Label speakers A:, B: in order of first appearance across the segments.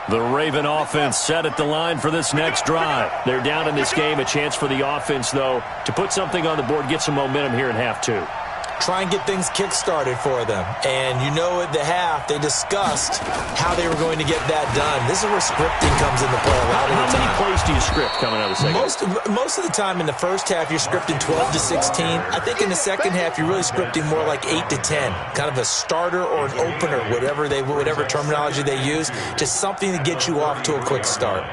A: The Raven offense set at the line for this next drive. They're down in this game. A chance for the offense, though, to put something on the board, get some momentum here in half two.
B: Try and get things kick-started for them. And you know at the half, they discussed how they were going to get that done. This is where scripting comes into play a lot of the time.
A: How many plays do you script coming out of the second?
B: Most of the time in the first half, you're scripting 12 to 16. I think in the second half, you're really scripting more like 8 to 10. Kind of a starter or an opener, whatever terminology they use. Just something to get you off to a quick start.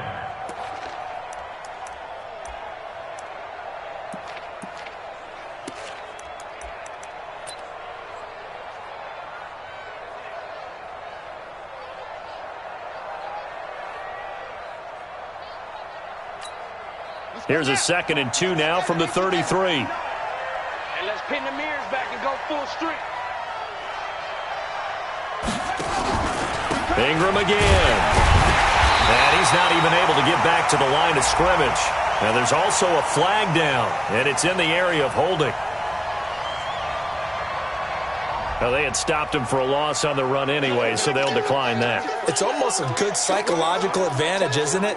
A: Here's a 2nd and 2 now from the 33.
C: And let's pin the mirrors back and go full streak.
A: Ingram again. And he's not even able to get back to the line of scrimmage. And there's also a flag down, and it's in the area of holding. Now, they had stopped him for a loss on the run anyway, so they'll decline that.
B: It's almost a good psychological advantage, isn't it?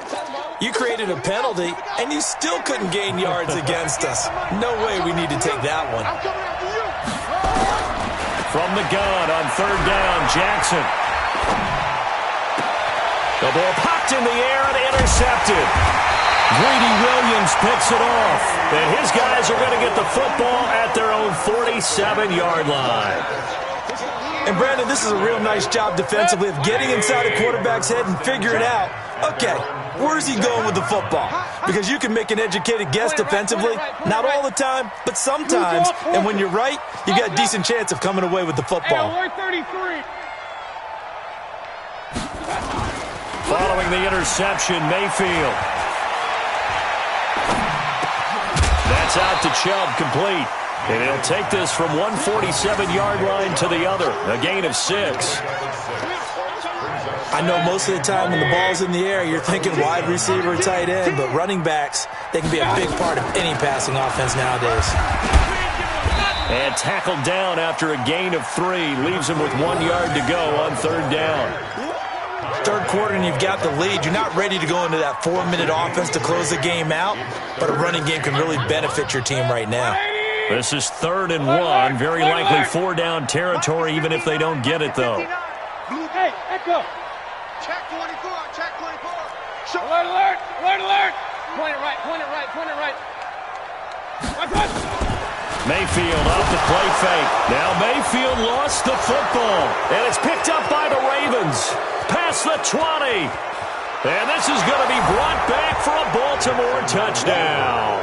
B: You created a penalty, and you still couldn't gain yards against us. No way we need to take that one.
A: From the gun on 3rd down, Jackson. The ball popped in the air and intercepted. Greedy Williams picks it off. And his guys are going to get the football at their own 47-yard line.
B: And, Brandon, this is a real nice job defensively of getting inside a quarterback's head and figuring out, okay, where's he going with the football? Because you can make an educated guess defensively. Not all the time, but sometimes. And when you're right, you got a decent chance of coming away with the football.
A: Following the interception, Mayfield. That's out to Chubb, complete. And he'll take this from one 47-yard line to the other. A gain of 6.
B: I know most of the time when the ball's in the air, you're thinking wide receiver or tight end, but running backs, they can be a big part of any passing offense nowadays.
A: And tackled down after a gain of 3. Leaves him with 1 yard to go on 3rd down.
B: Third quarter and you've got the lead. You're not ready to go into that 4-minute offense to close the game out, but a running game can really benefit your team right now.
A: This is 3rd and 1. Very likely 4-down territory, even if they don't get it, though.
C: Hey, Echo. Check 24, check 24. Alert, alert, alert, alert. Point it right, point it right, point it right.
A: Mayfield off the play fake. Now Mayfield lost the football. And it's picked up by the Ravens. Past the 20. And this is going to be brought back for a Baltimore touchdown.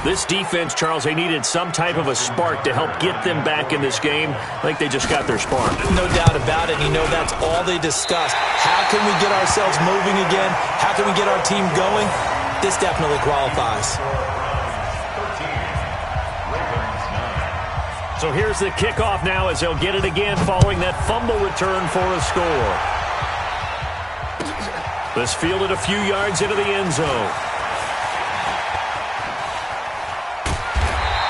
A: This defense, Charles, they needed some type of a spark to help get them back in this game. I think they just got their spark.
B: No doubt about it. You know, that's all they discussed. How can we get ourselves moving again? How can we get our team going? This definitely qualifies.
A: So here's the kickoff now as they'll get it again following that fumble return for a score. This fielded a few yards into the end zone.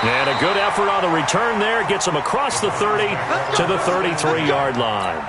A: And a good effort on the return there. Gets them across the 30 to the 33-yard line.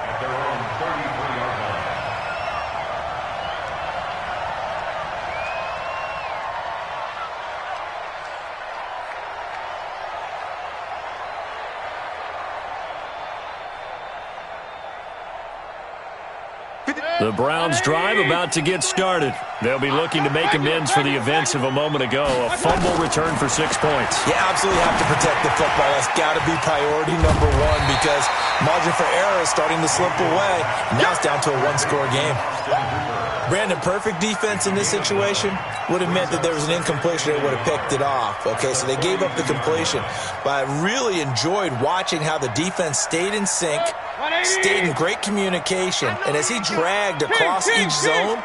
A: The Browns drive about to get started. They'll be looking to make amends for the events of a moment ago. A fumble return for 6 points.
B: You absolutely have to protect the football. That's got to be priority number one because margin for error is starting to slip away. Now it's down to a one-score game. Brandon, perfect defense in this situation would have meant that there was an incompletion. They would have picked it off. Okay, so they gave up the completion. But I really enjoyed watching how the defense stayed in sync, stayed in great communication. And as he dragged across each zone,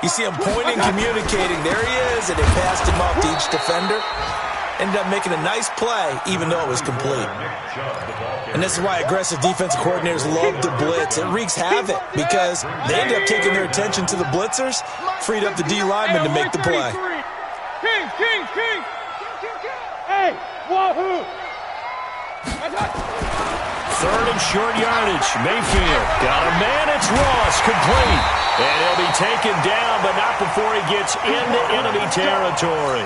B: you see him pointing, communicating. There he is, and they passed him off to each defender. Ended up making a nice play, even though it was complete. And this is why aggressive defensive coordinators love to blitz. It wreaks havoc because they end up taking their attention to the blitzers, freed up the D lineman to make the play.
C: Hey, wahoo!
A: Third and short yardage. Mayfield got a man. It's Ross, complete. And he'll be taken down, but not before he gets into enemy territory.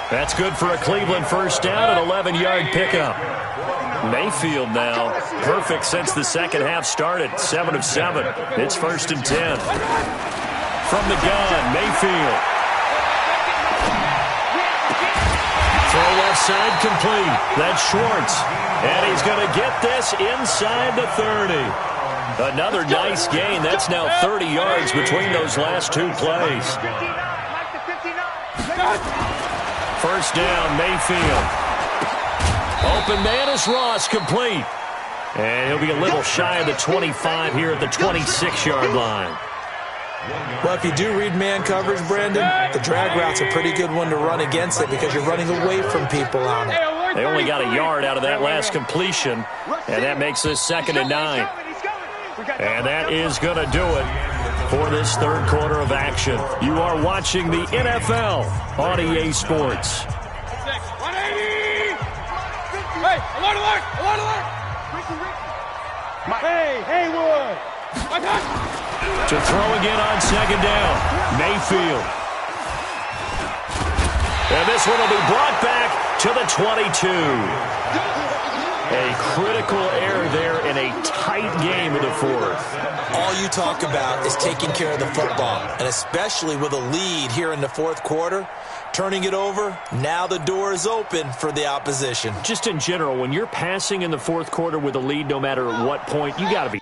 A: That's good for a Cleveland first down, an 11-yard pickup. Mayfield now perfect since the second half started. 7 of 7. It's 1st and 10. From the gun, Mayfield. Throw left side complete. That's Schwartz. And he's going to get this inside the 30. Another nice gain. That's now 30 yards between those last two plays. First down, Mayfield. Open man is Ross, complete. And he'll be a little shy of the 25 here at the 26-yard line.
B: Well, if you do read man coverage, Brandon, the drag route's a pretty good one to run against it because you're running away from people on it.
A: They only got a yard out of that last completion, and that makes this 2nd and 9. And that is going to do it for this third quarter of action. You are watching the NFL on EA Sports.
C: 180! Hey, alert, alert, alert, alert! Hey, Haywood!
A: To throw again on 2nd down, Mayfield. And this one will be brought back to the 22. A critical error there in a tight game of the fourth.
B: All you talk about is taking care of the football, and especially with a lead here in the fourth quarter, turning it over, now the door is open for the opposition.
A: Just in general, when you're passing in the fourth quarter with a lead, no matter at what point, you got to be.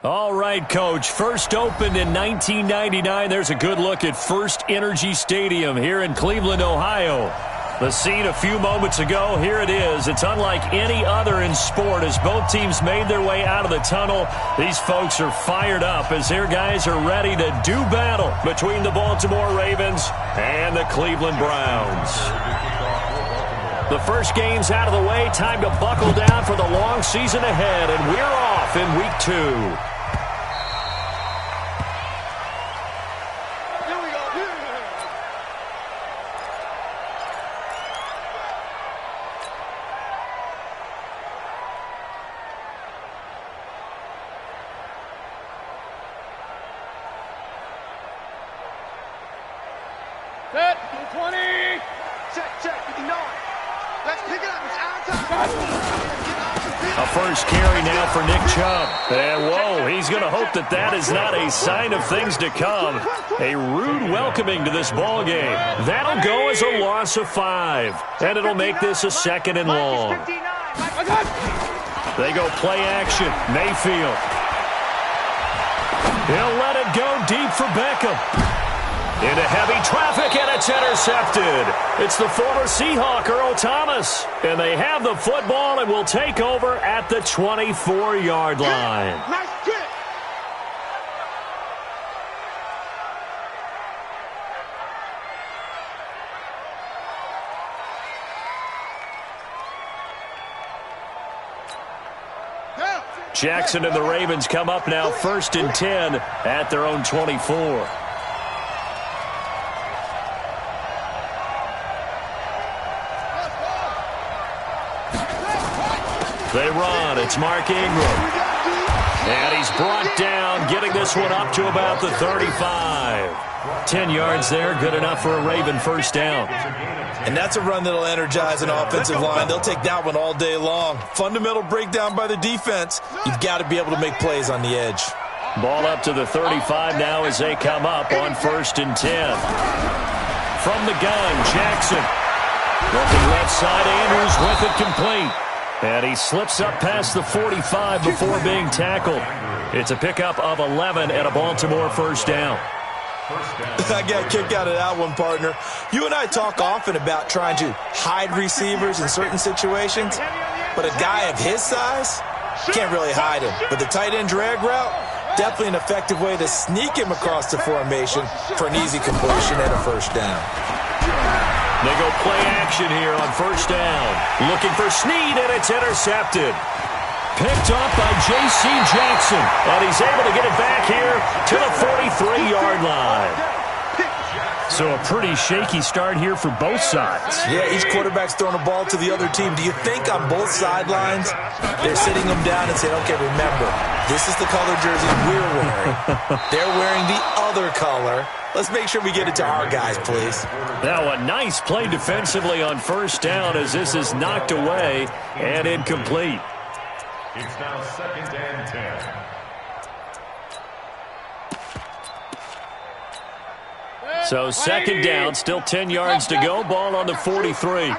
A: All right, Coach. First opened in 1999. There's a good look at First Energy Stadium here in Cleveland, Ohio. The scene a few moments ago, here it is. It's unlike any other in sport as both teams made their way out of the tunnel. These folks are fired up as their guys are ready to do battle between the Baltimore Ravens and the Cleveland Browns. The first game's out of the way. Time to buckle down for the long season ahead, and we're off in Week 2.
C: Set, 20. Check, 59. Let's pick it up. It's our time.
A: A first carry now for Nick Chubb. And, whoa, he's going to hope that that is not a sign of things to come. A rude welcoming to this ball game. That'll go as a loss of 5. And it'll make this a 2nd and long. They go play action. Mayfield. He'll let it go deep for Beckham. Into heavy traffic, and it's intercepted. It's the former Seahawk, Earl Thomas. And they have the football and will take over at the 24-yard line.
C: Nice kick.
A: Jackson and the Ravens come up now 1st and 10 at their own 24. They run. It's Mark Ingram. And he's brought down, getting this one up to about the 35. 10 yards there, good enough for a Raven first down.
B: And that's a run that'll energize an offensive line. They'll take that one all day long. Fundamental breakdown by the defense. You've got to be able to make plays on the edge.
A: Ball up to the 35 now as they come up on 1st and 10. From the gun, Jackson. Looking left side, Andrews with it complete. And he slips up past the 45 before being tackled. It's a pickup of 11 and a Baltimore first down.
B: I got a kick out of that one, partner. You and I talk often about trying to hide receivers in certain situations, but a guy of his size can't really hide him. But the tight end drag route, definitely an effective way to sneak him across the formation for an easy completion and a first down.
A: They go play action here on first down. Looking for Snead, and it's intercepted. Picked up by J.C. Jackson, and he's able to get it back here to the 43-yard line. So a pretty shaky start here for both sides.
B: Yeah, each quarterback's throwing a ball to the other team. Do you think on both sidelines they're sitting them down and saying, okay, remember, this is the color jersey we're wearing. They're wearing the other color. Let's make sure we get it to our guys, please.
A: Now a nice play defensively on first down as this is knocked away and incomplete.
D: It's now 2nd and 10.
A: So 2nd down, still 10 yards to go. Ball on the 43.
C: King.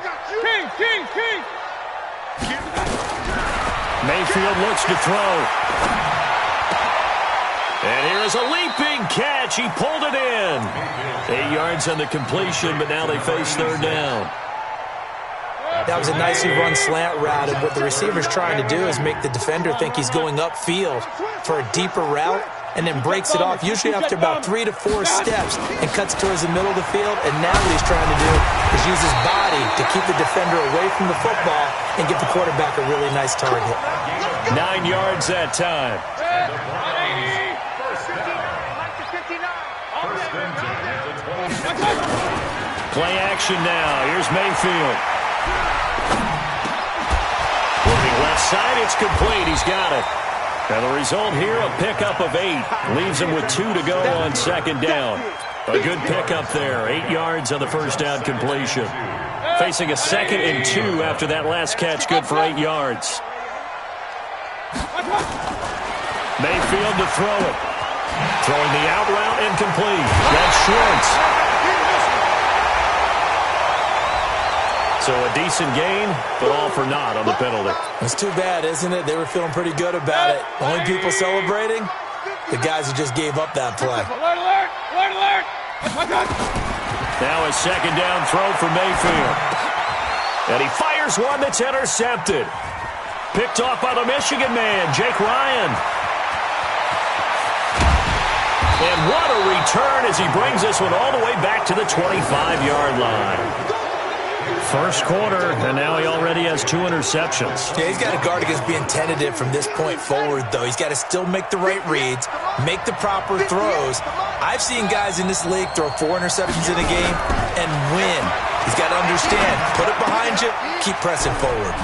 A: Mayfield looks to throw. And here is a leaping catch. He pulled it in. 8 yards on the completion, but now they face 3rd down.
E: That was a nicely run slant route, and what the receiver's trying to do is make the defender think he's going upfield for a deeper route, and then breaks it off, usually after about 3 to 4 steps, and cuts towards the middle of the field. And now what he's trying to do is use his body to keep the defender away from the football and get the quarterback a really nice target.
A: 9 yards that time. Play action now. Here's Mayfield. Looking left side, it's complete. He's got it. And the result here, a pickup of 8. Leaves him with 2 to go on 2nd down. A good pickup there. 8 yards on the first down completion. Facing a 2nd and 2 after that last catch, good for 8 yards. Mayfield to throw it. Throwing the out route incomplete. That's Schwartz. So a decent gain, but all for naught on the penalty.
B: It's too bad, isn't it? They were feeling pretty good about it. Only people celebrating, the guys who just gave up that play.
C: Alert!
A: Now a 2nd down throw for Mayfield. And he fires one that's intercepted. Picked off by the Michigan man, Jake Ryan. And what a return as he brings this one all the way back to the 25-yard line. First quarter, and now he already has 2 interceptions.
B: Yeah, he's got to guard against being tentative from this point forward, though. He's got to still make the right reads, make the proper throws. I've seen guys in this league throw 4 interceptions in a game and win. He's got to understand, put it behind you, keep pressing forward.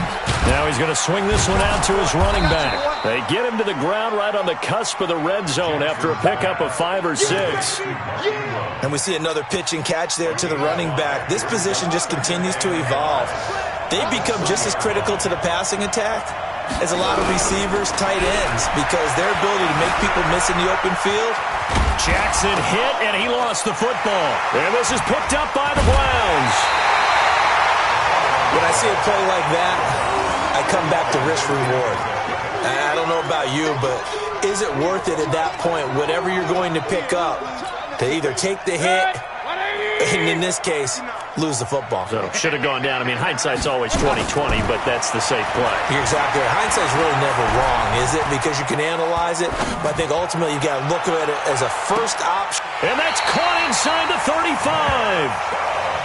A: Now he's going to swing this one out to his running back. They get him to the ground right on the cusp of the red zone after a pickup of 5 or 6.
B: And we see another pitch and catch there to the running back. This position just continues to evolve. They become just as critical to the passing attack as a lot of receivers, tight ends, because their ability to make people miss in the open field.
A: Jackson hit, and he lost the football. And this is picked up by the Browns.
B: When I see a play like that, I come back to risk-reward. I don't know about you, but is it worth it at that point, whatever you're going to pick up, to either take the hit, and in this case, lose the football?
A: So, should have gone down. I mean, hindsight's always 20/20, but that's the safe play.
B: You're exactly right. Hindsight's really never wrong, is it? Because you can analyze it, but I think ultimately you got to look at it as a first option.
A: And that's caught inside the 35.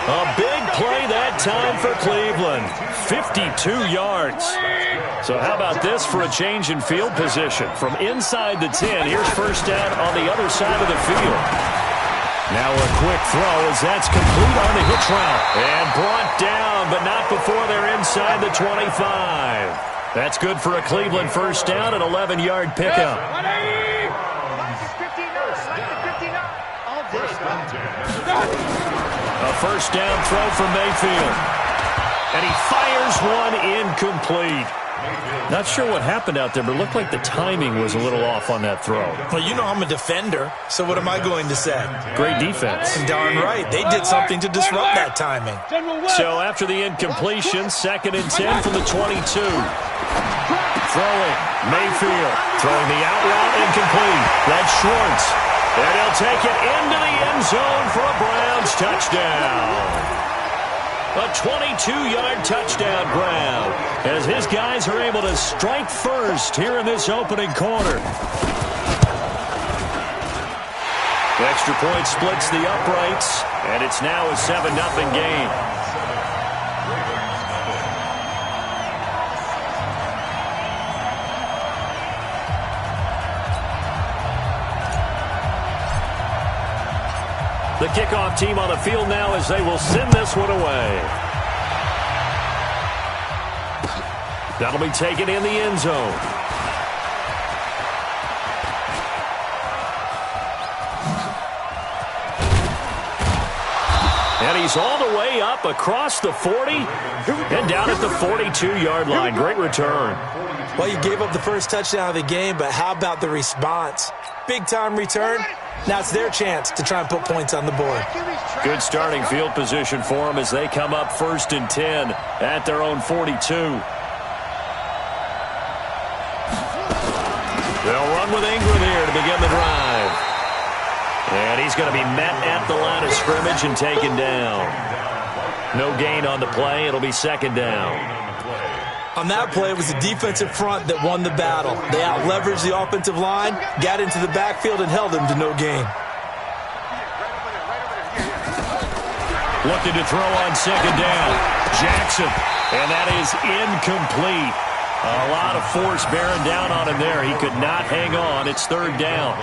A: A big play that time for Cleveland. 52 yards. So how about this for a change in field position? From inside the 10, here's first down on the other side of the field. Now a quick throw as that's complete on the hitch route. And brought down, but not before they're inside the 25. That's good for a Cleveland first down, an 11-yard pickup. A first down throw from Mayfield. And he fires one incomplete. Not sure what happened out there, but it looked like the timing was a little off on that throw.
B: Well, you know I'm a defender, so what am I going to say?
A: Great defense.
B: Darn right. They did something to disrupt that timing.
A: So after the incompletion, 2nd and 10 from the 22. Throwing, Mayfield. Throwing the out route, incomplete. That's Schwartz. And he'll take it into the end zone for a Browns touchdown. A 22-yard touchdown, Brown, as his guys are able to strike first here in this opening quarter. The extra point splits the uprights, and it's now a 7-0 game. The kickoff team on the field now as they will send this one away. That'll be taken in the end zone. And he's all the way up across the 40 and down at the 42-yard line. Great return.
B: Well, you gave up the first touchdown of the game, but how about the response? Big-time return. Now it's their chance to try and put points on the board.
A: Good starting field position for them as they come up 1st and 10 at their own 42. They'll run with Ingram here to begin the drive. And he's going to be met at the line of scrimmage and taken down. No gain on the play. It'll be 2nd down.
B: On that play, it was the defensive front that won the battle. They out-leveraged the offensive line, got into the backfield, and held them to no gain.
A: Looking to throw on 2nd down. Jackson, and that is incomplete. A lot of force bearing down on him there. He could not hang on. It's 3rd down.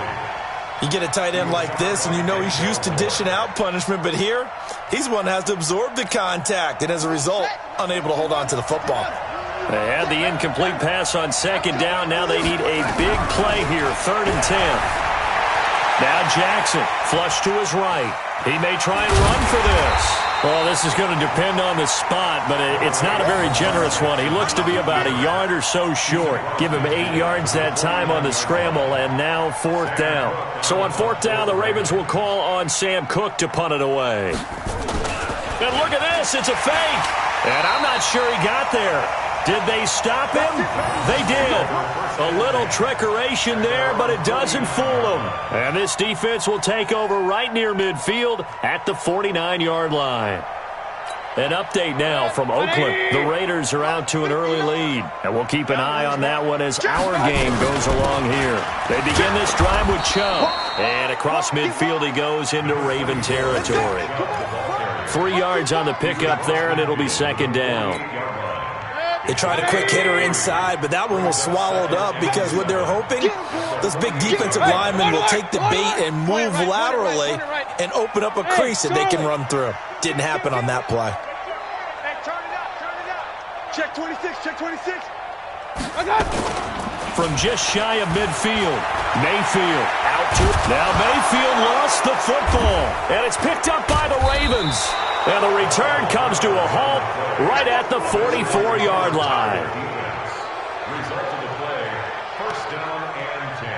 B: You get a tight end like this, and you know he's used to dishing out punishment, but here, he's one that has to absorb the contact, and as a result, unable to hold on to the football.
A: They had the incomplete pass on 2nd down. Now they need a big play here, 3rd and 10. Now Jackson, flush to his right. He may try and run for this. Well, this is going to depend on the spot, but it's not a very generous one. He looks to be about a yard or so short. Give him 8 yards that time on the scramble, and now 4th down. So on 4th down, the Ravens will call on Sam Cook to punt it away. And look at this. It's a fake. And I'm not sure he got there. Did they stop him? They did. A little trickeration there, but it doesn't fool them. And this defense will take over right near midfield at the 49-yard line. An update now from Oakland. The Raiders are out to an early lead, and we'll keep an eye on that one as our game goes along here. They begin this drive with Chubb, and across midfield he goes into Raven territory. 3 yards on the pickup there, and it'll be second down.
B: They tried a quick hitter inside, but that one was swallowed up because what they're hoping, those big defensive linemen will take the bait and move laterally and open up a crease that they can run through. Didn't happen on that play.
C: Hey, turn it up. Check 26, check 26.
A: From just shy of midfield, Mayfield out to it. Now Mayfield lost the football, and it's picked up by the Ravens. And the return comes to a halt right at the 44-yard line.
D: Result of the play, first down and 10.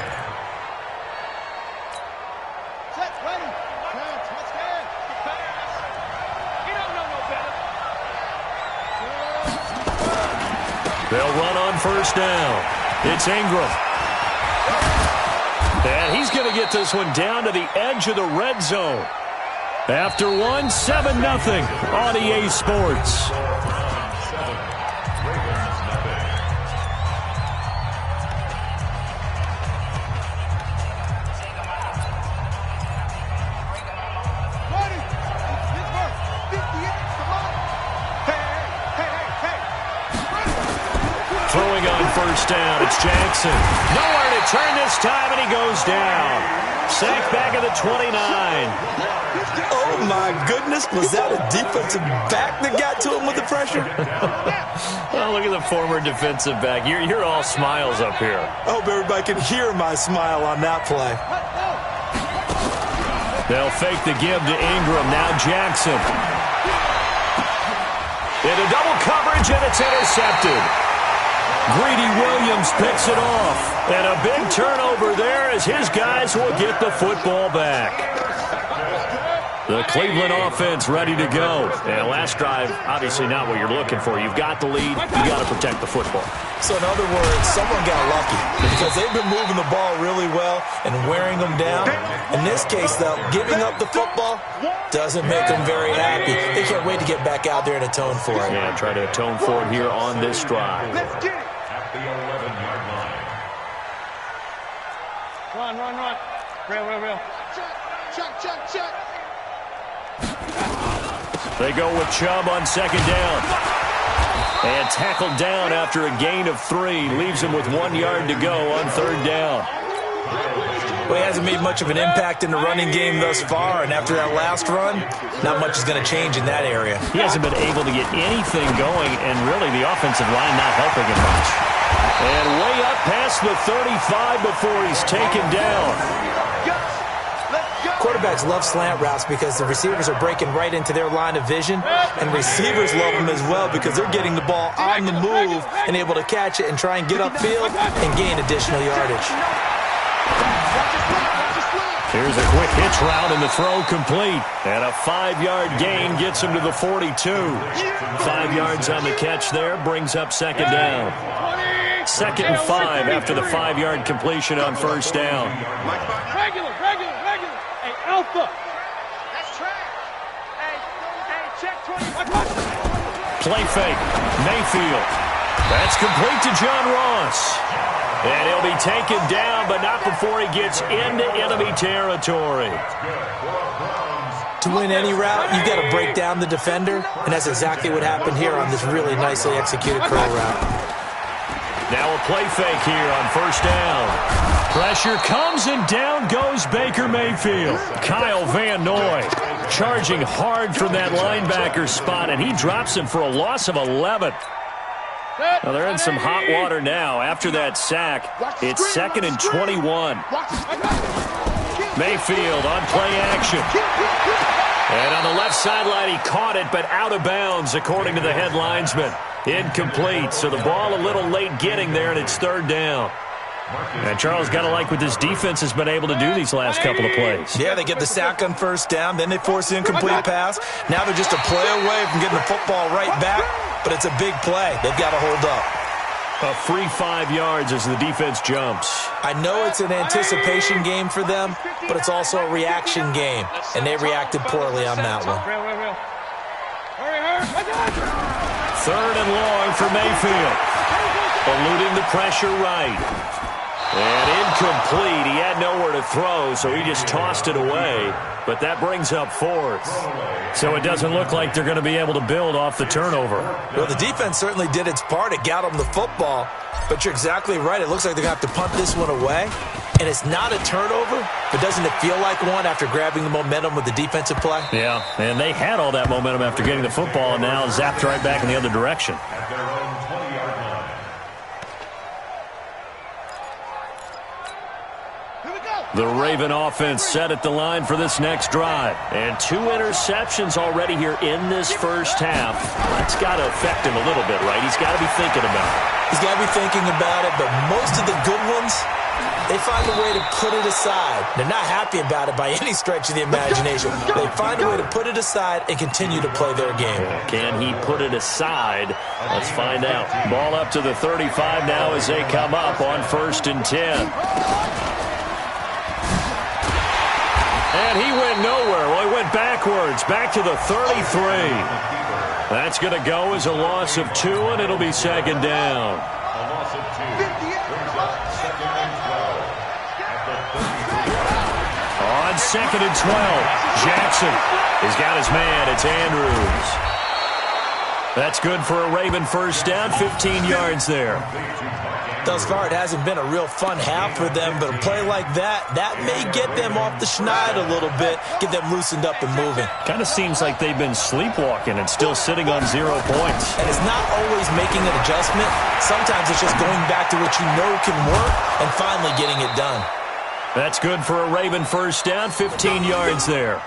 C: Set, ready. Let's get the pass. You don't know no better.
A: They'll run on first down. It's Ingram. And he's going to get this one down to the edge of the red zone. After one, 7-0 on EA Sports. Throwing on first down, it's Jackson. Nowhere to turn this time, and he goes down. Sacked back at the 29.
B: Oh, my goodness. Was that a defensive back that got to him with the pressure?
A: Oh, look at the former defensive back. You're all smiles up here.
B: I hope everybody can hear my smile on that play.
A: They'll fake the give to Ingram. Now Jackson. Into double coverage, and it's intercepted. Greedy Williams picks it off. And a big turnover there as his guys will get the football back. The Cleveland offense ready to go. And last drive, obviously not what you're looking for. You've got the lead. You've got to protect the football.
B: So in other words, someone got lucky because they've been moving the ball really well and wearing them down. In this case, though, giving up the football doesn't make them very happy. They can't wait to get back out there and atone for it.
A: Yeah, try to atone for it here on this drive.
C: Let's get it.
D: At the 11-yard line.
C: Run. Real. Check.
A: They go with Chubb on second down. And tackled down after a gain of 3. Leaves him with 1 yard to go on third down.
B: Well, he hasn't made much of an impact in the running game thus far, and after that last run, not much is going to change in that area.
A: He hasn't been able to get anything going, and really the offensive line not helping him much. And way up past the 35 before he's taken down.
B: Quarterbacks love slant routes because the receivers are breaking right into their line of vision, and receivers love them as well because they're getting the ball on the move and able to catch it and try and get upfield and gain additional yardage.
A: Here's a quick hitch route and the throw complete. And a 5-yard gain gets him to the 42. 5 yards on the catch there brings up second down. 2nd and 5 after the 5-yard completion on first down.
C: Regular. Hey, Alpha. That's track. Hey, check 20.
A: Play fake. Mayfield. That's complete to John Ross. And he'll be taken down, but not before he gets into enemy territory.
B: To win any route, you've got to break down the defender, and that's exactly what happened here on this really nicely executed curl route.
A: Now a play fake here on first down. Pressure comes, and down goes Baker Mayfield. Kyle Van Noy charging hard from that linebacker spot, and he drops him for a loss of 11. Well, they're in some hot water now. After that sack, it's 2nd and 21. Mayfield on play action. And on the left sideline, he caught it, but out of bounds, according to the head linesman. Incomplete, so the ball a little late getting there, and it's third down. And Charles, got to like what this defense has been able to do these last couple of plays.
B: Yeah, they get the sack on first down, then they force the incomplete pass. Now they're just a play away from getting the football right back, but it's a big play. They've got to hold up.
A: A free 5 yards as the defense jumps.
B: I know it's an anticipation game for them, but it's also a reaction game, and they reacted poorly on that one.
A: Third and long for Mayfield. Eluding the pressure right. And incomplete. He had nowhere to throw, so he just tossed it away. But that brings up fourth. So it doesn't look like they're going to be able to build off the turnover.
B: Well, the defense certainly did its part. It got them the football. But you're exactly right. It looks like they're going to have to punt this one away. And it's not a turnover, but doesn't it feel like one after grabbing the momentum with the defensive play?
A: Yeah, and they had all that momentum after getting the football and now zapped right back in the other direction.
D: At their own 20-yard line.
A: The Raven offense set at the line for this next drive. And 2 interceptions already here in this first half. That's got to affect him a little bit, right? He's got to be thinking about it.
B: He's got to be thinking about it, but most of the good ones, they find a way to put it aside. They're not happy about it by any stretch of the imagination. They find a way to put it aside and continue to play their game.
A: Can he put it aside? Let's find out. Ball up to the 35 now as they come up on 1st and 10. And he went nowhere. Well, he went backwards, back to the 33. That's going to go as a loss of 2, and it'll be 2nd down.
D: A loss of 2 brings up 2nd and 12 at the 33.
A: On 2nd and 12, Jackson has got his man. It's Andrews. That's good for a Raven first down, 15 yards there.
B: Thus far, it hasn't been a real fun half for them, but a play like that may get them off the schneid a little bit, get them loosened up and moving.
A: Kind of seems like they've been sleepwalking and still sitting on 0 points.
B: And it's not always making an adjustment. Sometimes it's just going back to what you know can work and finally getting it done.
A: That's good for a Raven first down, 15 yards there.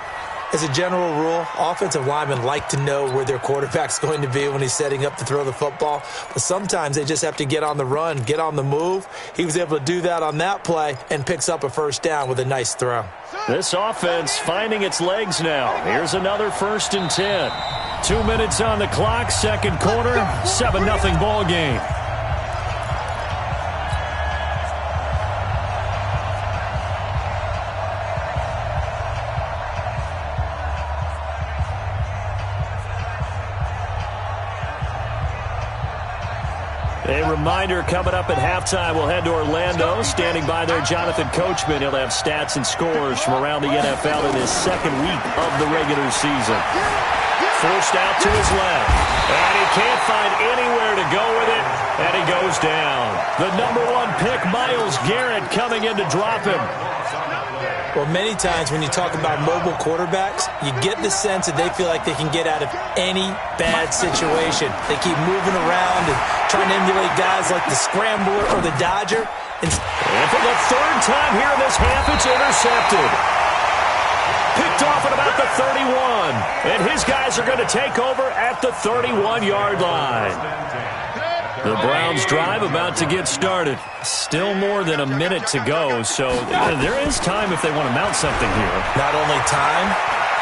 B: As a general rule, offensive linemen like to know where their quarterback's going to be when he's setting up to throw the football. But sometimes they just have to get on the run, get on the move. He was able to do that on that play and picks up a first down with a nice throw.
A: This offense finding its legs now. Here's another 1st and 10. 2 minutes on the clock, 2nd quarter, 7-0 ball game. A reminder coming up at halftime, we'll head to Orlando. Standing by there, Jonathan Coachman. He'll have stats and scores from around the NFL in his 2nd week of the regular season. Forced out to his left. And he can't find anywhere to go with it. And he goes down. The #1 pick, Myles Garrett, coming in to drop him.
B: Well, many times when you talk about mobile quarterbacks, you get the sense that they feel like they can get out of any bad situation. They keep moving around and trying to emulate guys like the Scrambler or the Dodger.
A: And for the 3rd time here in this half, it's intercepted. Picked off at about the 31. And his guys are going to take over at the 31-yard line. The Browns drive about to get started. Still more than a minute to go, so there is time if they want to mount something here.
B: Not only time,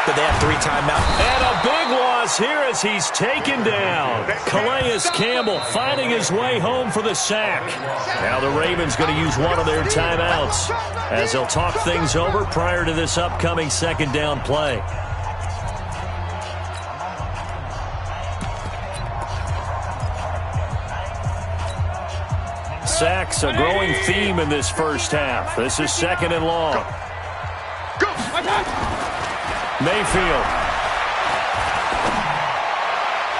B: but they have 3 timeouts.
A: And a big loss here as he's taken down. Calais Campbell finding his way home for the sack. Now the Ravens going to use one of their timeouts as they'll talk things over prior to this upcoming 2nd down play. Sacks, a growing theme in this first half. This is 2nd and long. Mayfield.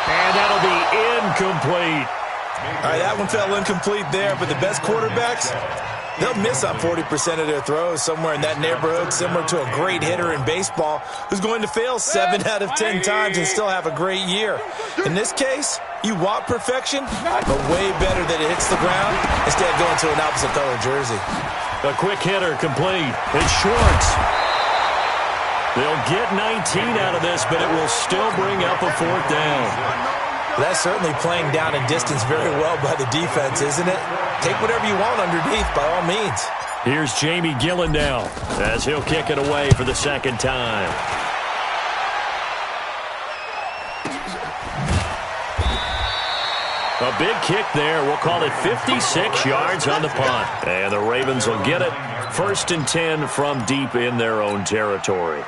A: And that'll be incomplete.
B: All right, that one fell incomplete there, but the best quarterbacks, they'll miss on 40% of their throws, somewhere in that neighborhood, similar to a great hitter in baseball who's going to fail 7 out of 10 times and still have a great year. In this case, you want perfection, but way better that it hits the ground instead of going to an opposite color jersey.
A: A quick hitter complete. It's Schwartz. They'll get 19 out of this, but it will still bring up a 4th down.
B: That's certainly playing down and distance very well by the defense, isn't it? Take whatever you want underneath, by all means.
A: Here's Jamie Gillen now as he'll kick it away for the 2nd time. A big kick there. We'll call it 56 yards on the punt. And the Ravens will get it. 1st and 10 from deep in their own territory.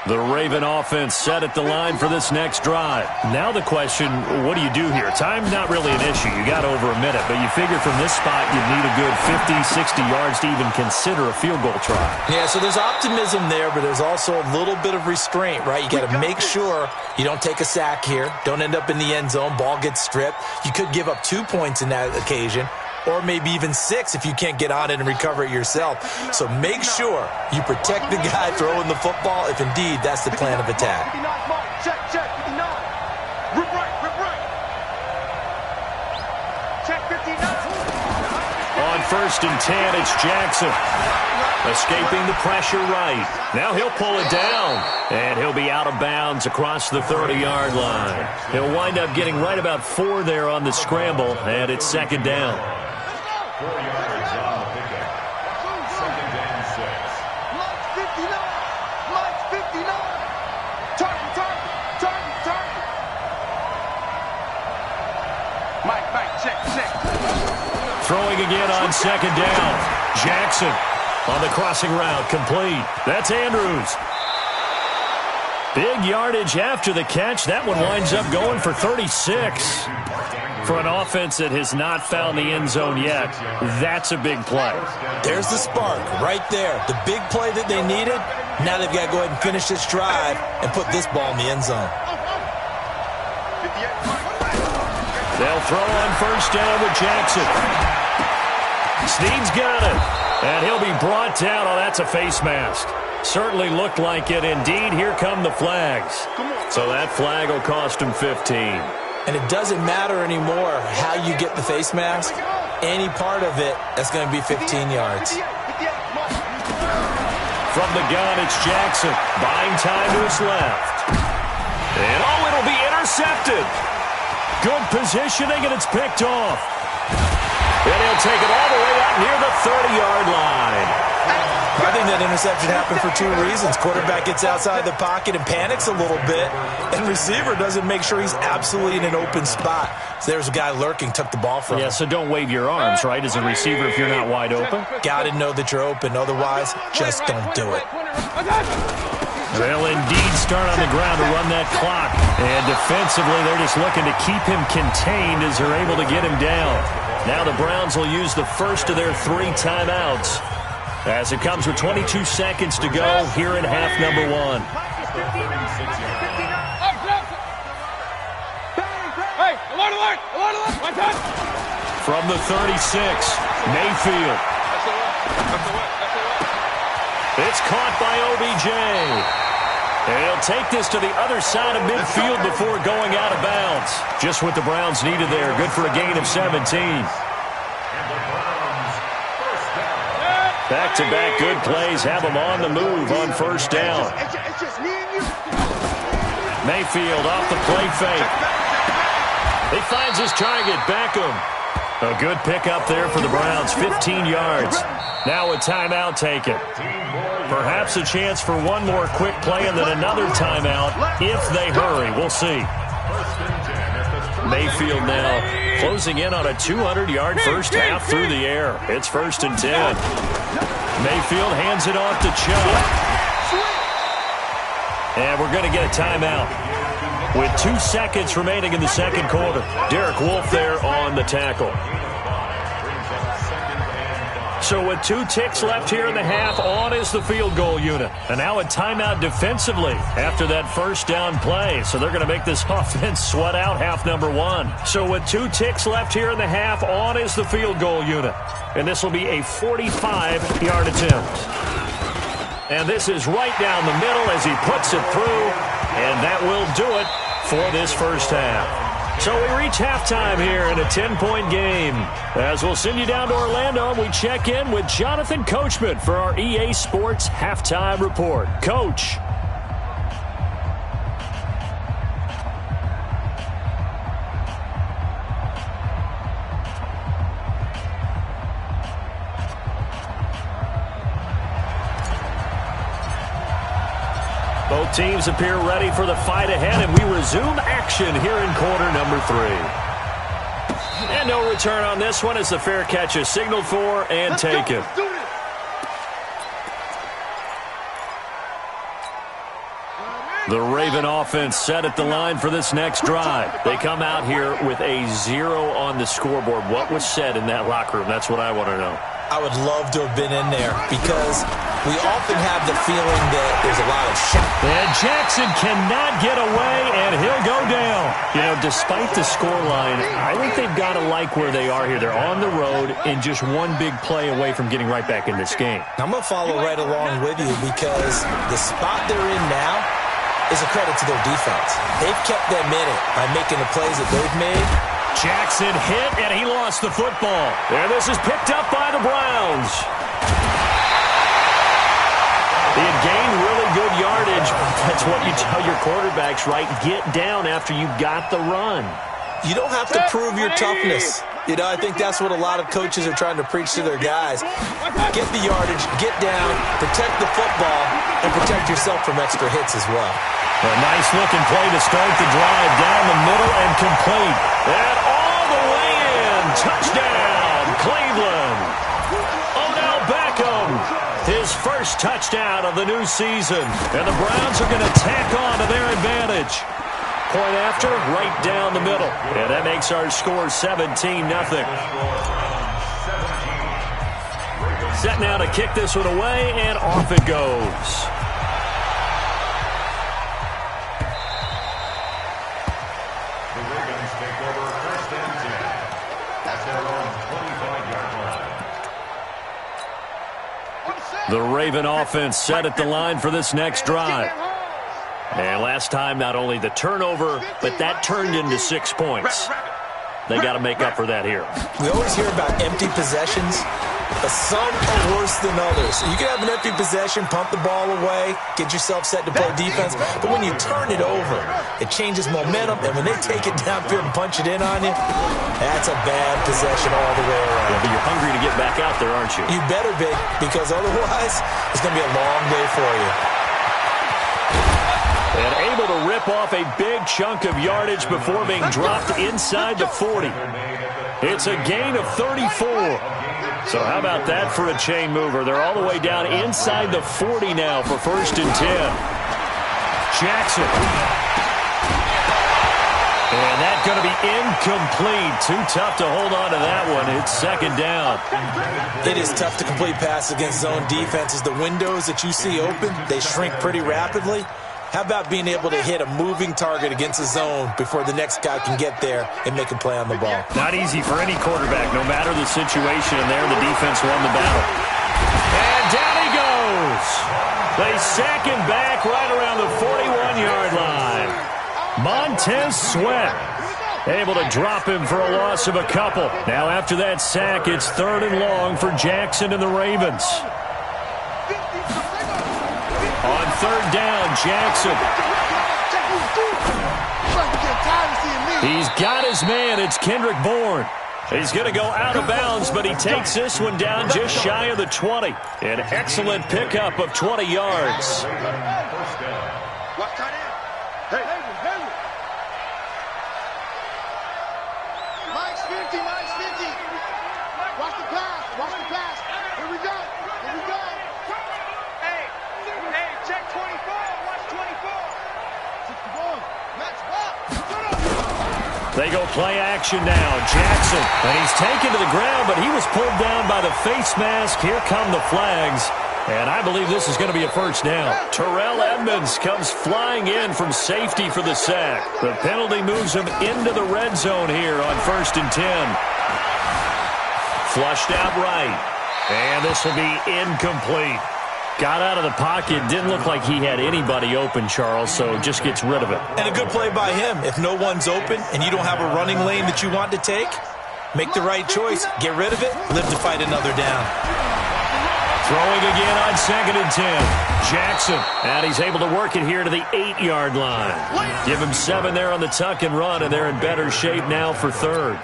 A: The Raven offense set at the line for this next drive. Now the question, what do you do here? Time's not really an issue. You got over a minute, but you figure from this spot you'd need a good 50, 60 yards to even consider a field goal try.
E: Yeah, so there's optimism there, but there's also a little bit of restraint, right? You got to make sure you don't take a sack here. Don't end up in the end zone. Ball gets stripped. You could give up 2 points in that occasion, or maybe even 6 if you can't get on it and recover it yourself. So make sure you protect the guy throwing the football if indeed that's the plan of attack.
C: Check, 59. Rip right. Check 59.
A: On 1st and 10, it's Jackson. Escaping the pressure right. Now he'll pull it down, and he'll be out of bounds across the 30-yard line. He'll wind up getting right about 4 there on the scramble, and it's 2nd down.
D: 4 yards on the pickup. 2nd and 6.
C: Mike's 59. Mike's 59. Target. Mike, check.
A: Throwing again on 2nd down. Jackson on the crossing route, complete. That's Andrews. Big yardage after the catch. That one winds up going for 36. For an offense that has not found the end zone yet, that's a big play.
E: There's the spark right there. The big play that they needed. Now they've got to go ahead and finish this drive and put this ball in the end zone.
A: They'll throw on 1st down with Jackson. Snead's got it. And he'll be brought down. Oh, that's a face mask. Certainly looked like it. Indeed, here come the flags. So that flag will cost him 15.
E: And it doesn't matter anymore how you get the face mask. Any part of it, that's going to be 15 yards.
A: From the gun, it's Jackson. Buying time to his left. And, it'll be intercepted. Good positioning, and it's picked off. And he'll take it all the way out near the 30-yard line.
E: I think that interception happened for 2 reasons. Quarterback gets outside the pocket and panics a little bit, and receiver doesn't make sure he's absolutely in an open spot. So there's a guy lurking, took the ball from him.
A: Yeah, so don't wave your arms, right, as a receiver if you're not wide open?
E: Got to know that you're open. Otherwise, just don't do it.
A: They'll indeed start on the ground to run that clock. And defensively, they're just looking to keep him contained as they're able to get him down. Now the Browns will use the first of their 3 timeouts, as it comes with 22 seconds to go here in half number 1.
C: Hey, alert!
A: From the 36, Mayfield. It's caught by OBJ. And he'll take this to the other side of midfield before going out of bounds. Just what the Browns needed there. Good for a gain of 17. Back-to-back good plays have them on the move on 1st down. Mayfield off the play fake. He finds his target, Beckham. A good pickup there for the Browns, 15 yards. Now a timeout taken. Perhaps a chance for one more quick play and then another timeout if they hurry. We'll see. Mayfield now closing in on a 200-yard first half through the air. It's 1st and 10. Mayfield hands it off to Chubb. And we're going to get a timeout with 2 seconds remaining in the second quarter. Derek Wolfe there on the tackle. So with 2 ticks left here in the half, on is the field goal unit. And now a timeout defensively after that 1st down play. So they're going to make this offense sweat out half number 1. So with 2 ticks left here in the half, on is the field goal unit. And this will be a 45-yard attempt. And this is right down the middle as he puts it through. And that will do it for this first half. So we reach halftime here in a 10-point game. As we'll send you down to Orlando, we check in with Jonathan Coachman for our EA Sports Halftime Report. Coach. Both teams appear ready for the fight ahead, and we resume action here in quarter number 3. And no return on this one as the fair catch is signaled for and taken. The Raven offense set at the line for this next drive. They come out here with a 0 on the scoreboard. What was said in that locker room? That's what I want to know.
B: I would love to have been in there because we often have the feeling that there's a lot of shock.
A: And Jackson cannot get away, and he'll go down. You know, despite the scoreline, I think they've got to like where they are here. They're on the road and just one big play away from getting right back in this game.
B: I'm going to follow right along with you because the spot they're in now is a credit to their defense. They've kept them in it by making the plays that they've made.
A: Jackson hit, and he lost the football. And this is picked up by the Browns. He had gained really good yardage. That's what you tell your quarterbacks, right? Get down after you got the run.
B: You don't have to prove your toughness. You know, I think that's what a lot of coaches are trying to preach to their guys. Get the yardage, get down, protect the football, and protect yourself from extra hits as well.
A: A nice-looking play to start the drive down the middle and complete. And all the way in. Touchdown, Cleveland. Odell Beckham, his first touchdown of the new season. And the Browns are going to tack on to their advantage. Point after, right down the middle. And that makes our score 17-0. Set now to kick this one away, and off it goes. The Raven offense set at the line for this next drive. And last time, not only the turnover, but that turned into 6 points. They got to make up for that here.
B: We always hear about empty possessions, but some are worse than others. You can have an empty possession, pump the ball away, get yourself set to play defense, but when you turn it over, it changes momentum, and when they take it downfield and punch it in on you, that's a bad possession all the way around.
A: Yeah, but you're hungry to get back out there, aren't you?
B: You better be, because otherwise, it's going to be a long day for you.
A: And able to rip off a big chunk of yardage before being dropped inside the 40. It's a gain of 34. So how about that for a chain mover? They're all the way down inside the 40 now for 1st and 10. Jackson. And that's going to be incomplete. Too tough to hold on to that one. It's 2nd down.
B: It is tough to complete passes against zone defenses. The windows that you see open, they shrink pretty rapidly. How about being able to hit a moving target against a zone before the next guy can get there and make a play on the ball?
A: Not easy for any quarterback, no matter the situation. And there, the defense won the battle. And down he goes. They sack him back right around the 41-yard line. Montez Sweat able to drop him for a loss of a couple. Now, after that sack, it's 3rd and long for Jackson and the Ravens. On 3rd down, Jackson. He's got his man. It's Kendrick Bourne. He's going to go out of bounds, but he takes this one down just shy of the 20. An excellent pickup of 20 yards.
C: Mike's 50, Mike's 50. Watch the pass, watch the pass. Here we go, here we go. Hey, check 24, watch 24. 61, match ball.
A: They go play action now. Jackson, and he's taken to the ground, but he was pulled down by the face mask. Here come the flags, and I believe this is going to be a 1st down. Terrell Edmonds comes flying in from safety for the sack. The penalty moves him into the red zone here on 1st and 10. Flushed out right, and this will be incomplete. Got out of the pocket. Didn't look like he had anybody open, Charles, so just gets rid of it.
B: And a good play by him. If no one's open and you don't have a running lane that you want to take, make the right choice. Get rid of it. Live to fight another down.
A: Throwing again on 2nd and 10. Jackson, and he's able to work it here to the 8-yard line. Give him 7 there on the tuck and run, and they're in better shape now for 3rd.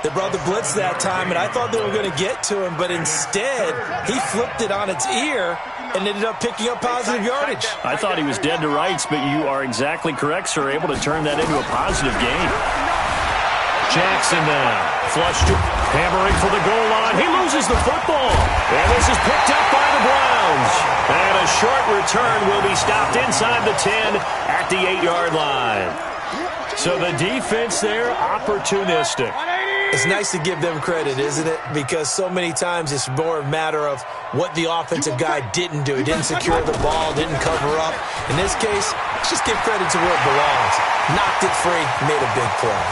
B: They brought the blitz that time, and I thought they were going to get to him, but instead, he flipped it on its ear and ended up picking up positive yardage.
A: I thought he was dead to rights, but you are exactly correct, sir. Able to turn that into a positive gain. Jackson now. Flushed, hammering for the goal line. He loses the football. And this is picked up by the Browns. And a short return will be stopped inside the 10 at the 8-yard line. So the defense there, opportunistic.
E: It's nice to give them credit, isn't it? Because so many times it's more a matter of what the offensive guy didn't do. He didn't secure the ball, didn't cover up. In this case, let's just give credit to where it belongs. Knocked it free, made a big play.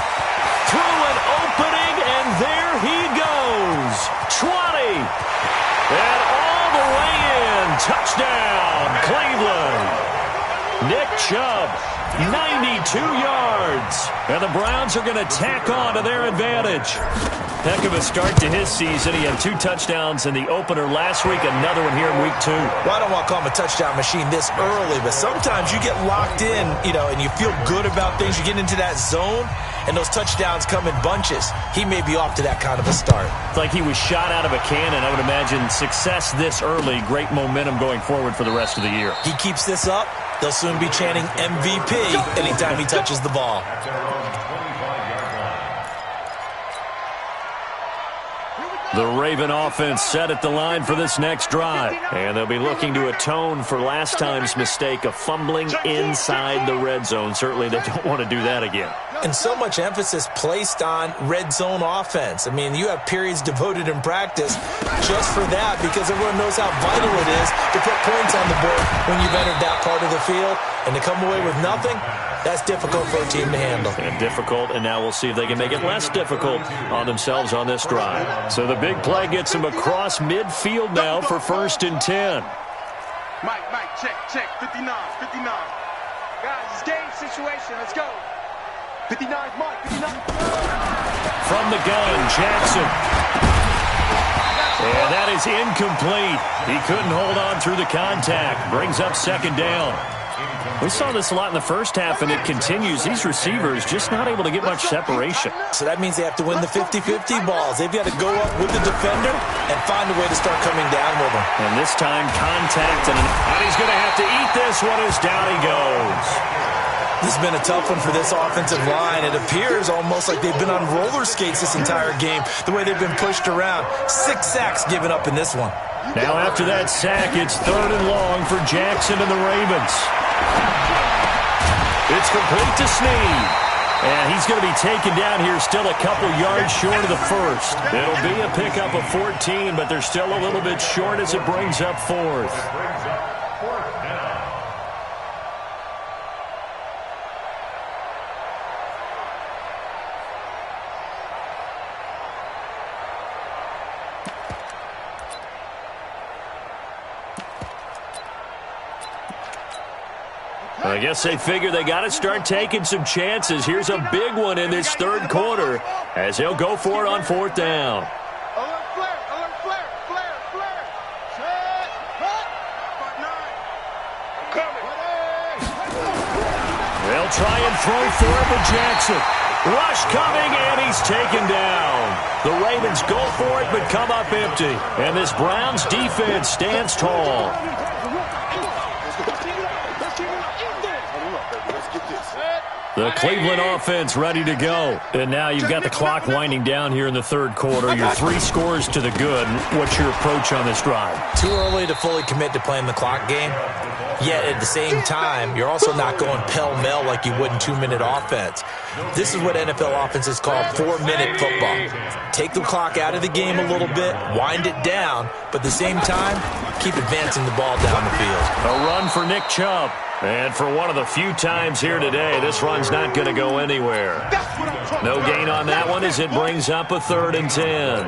A: Through an opening, and there he goes. 20. And all the way in. Touchdown, Cleveland. Nick Chubb, 92 yards. And the Browns are going to tack on to their advantage. Heck of a start to his season. He had 2 touchdowns in the opener last week, another one here in week 2.
E: Well, I don't want to call him a touchdown machine this early, but sometimes you get locked in, and you feel good about things. You get into that zone, and those touchdowns come in bunches. He may be off to that kind of a start.
A: It's like he was shot out of a cannon. I would imagine success this early, great momentum going forward for the rest of the year.
E: He keeps this up, they'll soon be chanting MVP anytime he touches the ball.
A: The Raven offense set at the line for this next drive. And they'll be looking to atone for last time's mistake of fumbling inside the red zone. Certainly they don't want to do that again.
E: And so much emphasis placed on red zone offense. I mean, you have periods devoted in practice just for that because everyone knows how vital it is to put points on the board when you've entered that part of the field. And to come away with nothing, that's difficult for a team to handle.
A: And difficult, and now we'll see if they can make it less difficult on themselves on this drive. So the big play gets them across midfield now for 1st and 10.
C: Mike, check, 59. Guys, it's game situation, let's go. 59, Mike, 59.
A: From the gun, Jackson. And that is incomplete. He couldn't hold on through the contact. Brings up 2nd down. We saw this a lot in the first half, and it continues. These receivers just not able to get much separation.
E: So that means they have to win the 50-50 balls. They've got to go up with the defender and find a way to start coming down with them.
A: And this time, contact, and he's going to have to eat this one as down he goes.
E: This has been a tough one for this offensive line. It appears almost like they've been on roller skates this entire game, the way they've been pushed around. 6 sacks given up in this one.
A: Now after that sack, it's 3rd and long for Jackson and the Ravens. It's complete to Snead. And he's going to be taken down here still a couple yards short of the first. It'll be a pickup of 14, but they're still a little bit short as it brings up 4th. I guess they figure they got to start taking some chances. Here's a big one in this 3rd quarter as they'll go for it on 4th down.
C: Alert flare. Set, cut. 9. Coming.
A: They'll try and throw for it with Jackson. Rush coming, and he's taken down. The Ravens go for it, but come up empty. And this Browns defense stands tall. The Cleveland offense ready to go. And now you've got the clock winding down here in the 3rd quarter. You're 3 scores to the good. What's your approach on this drive?
E: Too early to fully commit to playing the clock game. Yet at the same time, you're also not going pell-mell like you would in 2-minute offense. This is what NFL offenses call 4-minute football. Take the clock out of the game a little bit, wind it down, but at the same time, keep advancing the ball down the field.
A: A run for Nick Chubb. And for one of the few times here today, this run's not going to go anywhere. No gain on that one as it brings up a 3rd and 10.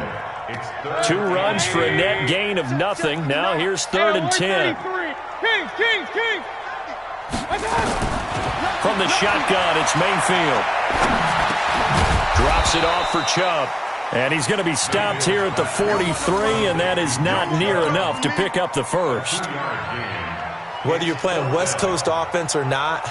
A: 2 runs for a net gain of nothing. Now here's 3rd and 10. From the shotgun, it's Mayfield. Drops it off for Chubb. And he's going to be stopped here at the 43, and that is not near enough to pick up the first.
E: Whether you're playing West Coast offense or not,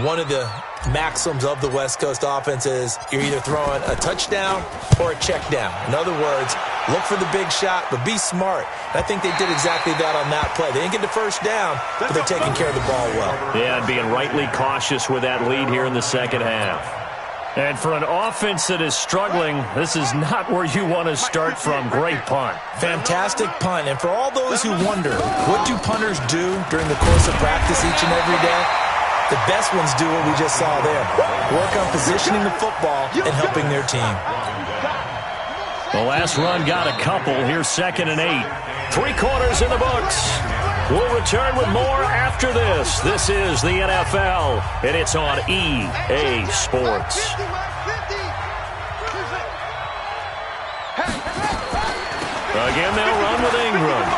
E: one of the maxims of the West Coast offense is you're either throwing a touchdown or a check down. In other words, look for the big shot, but be smart. I think they did exactly that on that play. They didn't get the first down, but they're taking care of the ball well.
A: Yeah, and being rightly cautious with that lead here in the 2nd half. And for an offense that is struggling, this is not where you want to start from. Great punt.
E: Fantastic punt. And for all those who wonder, what do punters do during the course of practice each and every day? The best ones do what we just saw there. Work on positioning the football and helping their team.
A: The last run got a couple. Here's 2nd and 8. 3 quarters in the books. We'll return with more after this. This is the NFL, and it's on EA Sports. Again, they'll run with Ingram.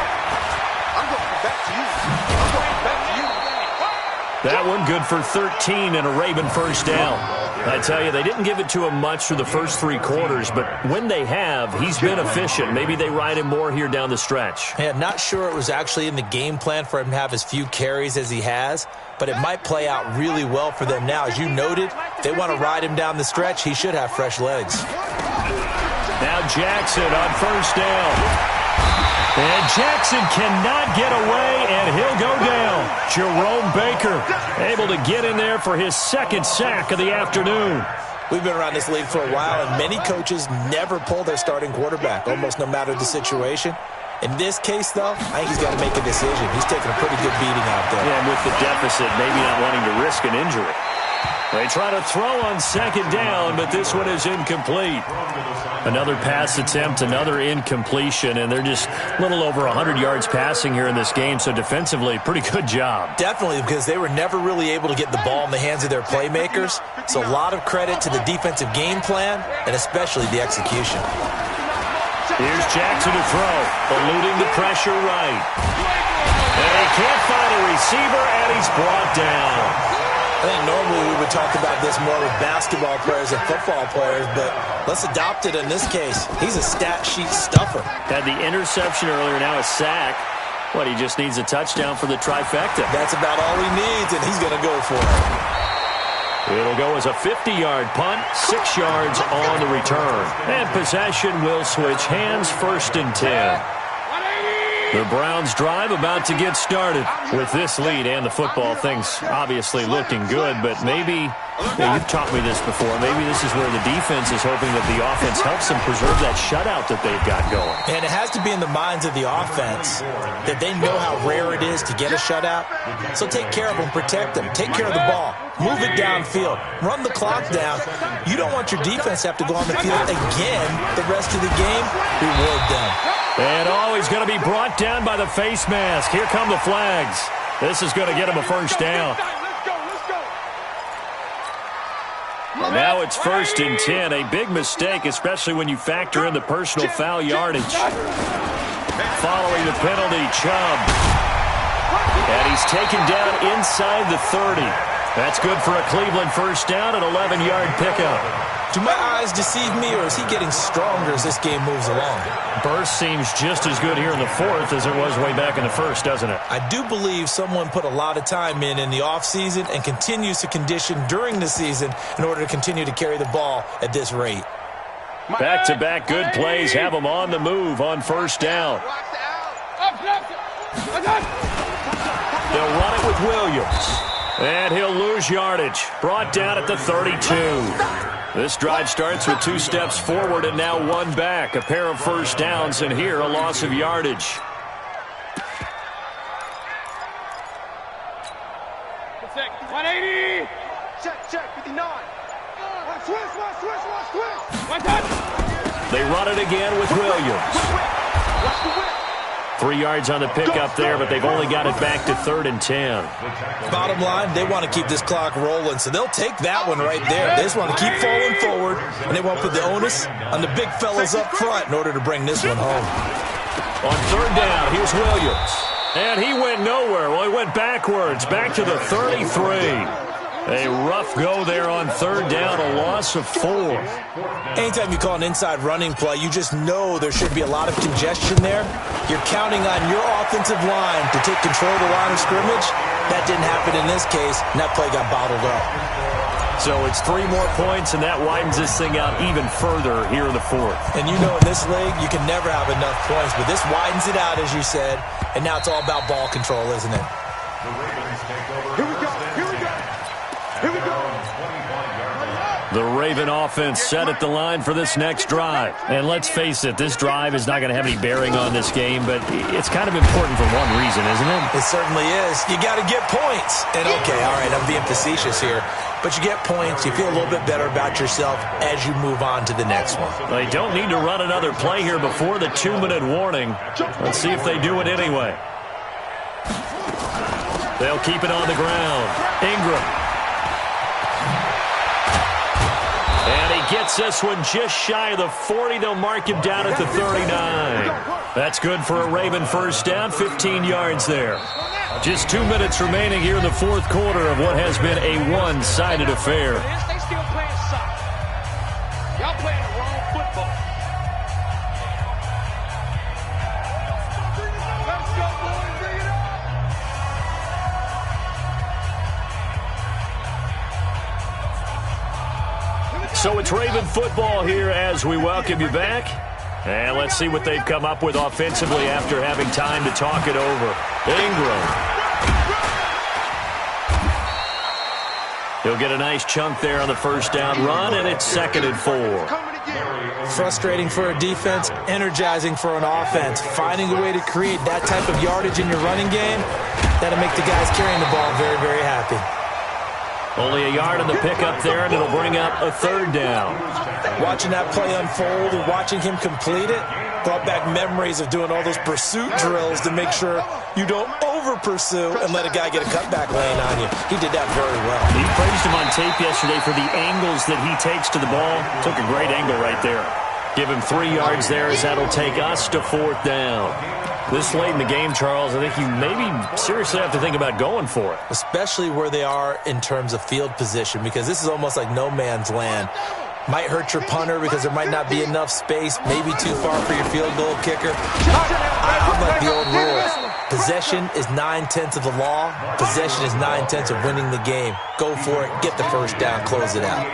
A: That one good for 13 and a Raven first down. I tell you, they didn't give it to him much through the first 3 quarters, but when they have, he's been efficient. Maybe they ride him more here down the stretch.
E: Yeah, not sure it was actually in the game plan for him to have as few carries as he has, but it might play out really well for them now. As you noted, if they want to ride him down the stretch, he should have fresh legs.
A: Now Jackson on first down. And Jackson cannot get away, and he'll go down. Jerome Baker able to get in there for his 2nd sack of the afternoon.
E: We've been around this league for a while, and many coaches never pull their starting quarterback, almost no matter the situation. In this case, though, I think he's got to make a decision. He's taking a pretty good beating out there.
A: Yeah, and with the deficit, maybe not wanting to risk an injury. They try to throw on 2nd down, but this one is incomplete. Another pass attempt, another incompletion, and they're just a little over 100 yards passing here in this game, so defensively, pretty good job.
E: Definitely, because they were never really able to get the ball in the hands of their playmakers, so a lot of credit to the defensive game plan, and especially the execution.
A: Here's Jackson to throw, eluding the pressure right. And he can't find a receiver, and he's brought down.
E: I think normally we would talk about this more with basketball players and football players, but let's adopt it in this case. He's a stat sheet stuffer.
A: Had the interception earlier, now a sack. What, he just needs a touchdown for the trifecta.
E: That's about all he needs, and he's going to go for it.
A: It'll go as a 50-yard punt, 6 yards on the return. And possession will switch hands, 1st and 10. The Browns drive about to get started. With this lead and the football, things obviously looking good, but maybe, you've taught me this before, maybe this is where the defense is hoping that the offense helps them preserve that shutout that they've got going.
E: And it has to be in the minds of the offense that they know how rare it is to get a shutout. So take care of them, protect them, take care of the ball, move it downfield, run the clock down. You don't want your defense to have to go on the field again the rest of the game. Reward them.
A: And he's going to be brought down by the face mask. Here come the flags. This is going to get him a first down. Now it's 1st and 10. A big mistake, especially when you factor in the personal foul yardage. Following the penalty, Chubb. And he's taken down inside the 30. That's good for a Cleveland first down, an 11-yard pickup.
E: Do my eyes deceive me, or is he getting stronger as this game moves along?
A: Burst seems just as good here in the 4th as it was way back in the 1st, doesn't it?
E: I do believe someone put a lot of time in the offseason and continues to condition during the season in order to continue to carry the ball at this rate.
A: Back-to-back good plays have him on the move on first down. They'll run it with Williams. And he'll lose yardage. Brought down at the 32. This drive starts with 2 steps forward and now 1 back. A pair of first downs, and here a loss of yardage.
C: Check, 180. Check, 59. Switch.
A: They run it again with Williams.
C: Watch the whip.
A: 3 yards on the pickup there, but they've only got it back to 3rd and 10.
E: Bottom line, they want to keep this clock rolling, so they'll take that one right there. They just want to keep falling forward, and they want to put the onus on the big fellas up front in order to bring this one home.
A: On 3rd down, here's Williams. And he went nowhere. Well, he went backwards, back to the 33. A rough go there on 3rd down, a loss of 4.
E: Anytime you call an inside running play, you just know there should be a lot of congestion there. You're counting on your offensive line to take control of the line of scrimmage. That didn't happen in this case, and that play got bottled up.
A: So it's 3 more points, and that widens this thing out even further here in the 4th.
E: And you know in this league, you can never have enough points, but this widens it out, as you said, and now it's all about ball control, isn't it?
C: Here we go.
A: The Raven offense set at the line for this next drive. And let's face it, this drive is not going to have any bearing on this game, but it's kind of important for one reason, isn't it?
B: It certainly is. You got to get points. And okay, all right, I'm being facetious here, but you get points, you feel a little bit better about yourself as you move on to the next one.
A: They don't need to run another play here before the 2-minute warning. Let's see if they do it anyway. They'll keep it on the ground. Ingram. And he gets this one just shy of the 40. They'll mark him down at the 39. That's good for a Raven first down, 15 yards there. Just 2 minutes remaining here in the fourth quarter of what has been a one-sided affair.
C: They still playing soccer. Y'all playing the wrong football. Let's go, boys. Bring it up.
A: So it's Raven football here as we welcome you back. And let's see what they've come up with offensively after having time to talk it over. Ingram. He'll get a nice chunk there on the first down run, and it's 2nd and 4.
E: Frustrating for a defense, energizing for an offense. Finding a way to create that type of yardage in your running game, that'll make the guys carrying the ball very, very happy.
A: Only a yard on the pickup there, and it'll bring up a 3rd down.
B: Watching that play unfold and watching him complete it brought back memories of doing all those pursuit drills to make sure you don't over-pursue and let a guy get a cutback laying on you. He did that very well.
A: He praised him on tape yesterday for the angles that he takes to the ball. Took a great angle right there. Give him 3 yards there as that'll take us to 4th down. This late in the game, Charles, I think you maybe seriously have to think about going for it.
B: Especially where they are in terms of field position, because this is almost like no man's land. Might hurt your punter because there might not be enough space, maybe too far for your field goal kicker. I'm like the old rule. Possession is 9/10 of the law. Possession is 9/10 of winning the game. Go for it. Get the first down. Close it out.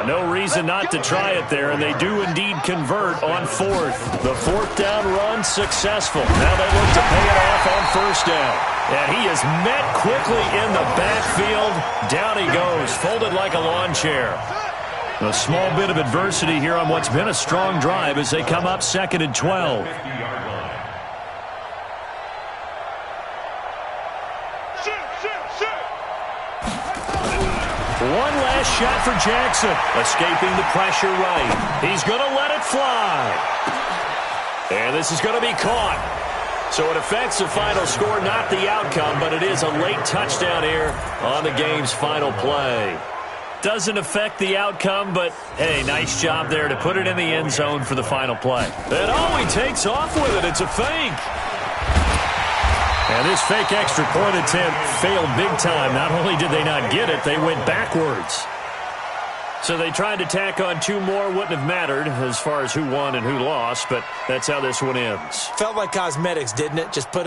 A: No reason not to try it there, and they do indeed convert on 4th. The 4th down run successful. Now they look to pay it off on 1st down. And he is met quickly in the backfield. Down he goes, folded like a lawn chair. A small bit of adversity here on what's been a strong drive as they come up 2nd and 12. One last shot for Jackson. Escaping the pressure right. He's going to let it fly. And this is going to be caught. So it affects the final score, not the outcome, but it is a late touchdown here on the game's final play. Doesn't affect the outcome, but, hey, nice job there to put it in the end zone for the final play. And he takes off with it. It's a fake. And this fake extra point attempt failed big time. Not only did they not get it, they went backwards. So they tried to tack on 2 more. Wouldn't have mattered as far as who won and who lost, but that's how this one ends.
B: Felt like cosmetics, didn't it? Just put